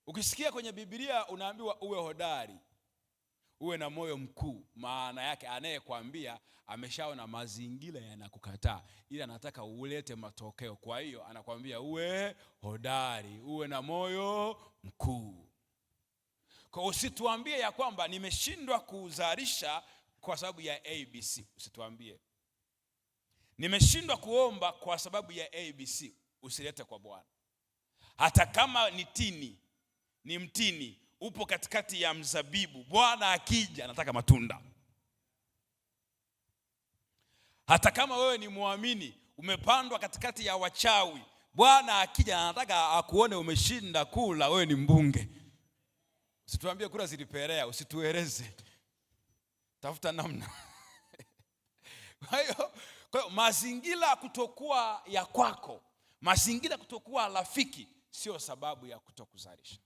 Ukisikia kwenye Biblia unaambiwa uwe hodari, uwe na moyo mkuu, maana yake anayekwambia ameshaona mazingira yanakukataa, ila anataka ulete matokeo. Kwa hiyo anakwambia uwe hodari, uwe na moyo mkuu. Kwa usituambie ya kwamba nimeshindwa kuzalisha kwa sababu ya ABC. Usituambie nimeshindwa kuomba kwa sababu ya ABC. Usilete kwa Bwana. Hata kama ni tini, ni mtini, upo katikati ya mzabibu, Bwana akija anataka matunda. Hata kama wewe ni muamini, umepandwa katikati ya wachawi, Bwana akija anataka akuone umeshinda kula, wewe ni mbunge. Usituambie kura zilipelea, usitueleze. Tafuta namna. Kwa hiyo mazingira kutokuwa ya kwako, mazingira kutokuwa rafiki sio sababu ya kutokuzalisha.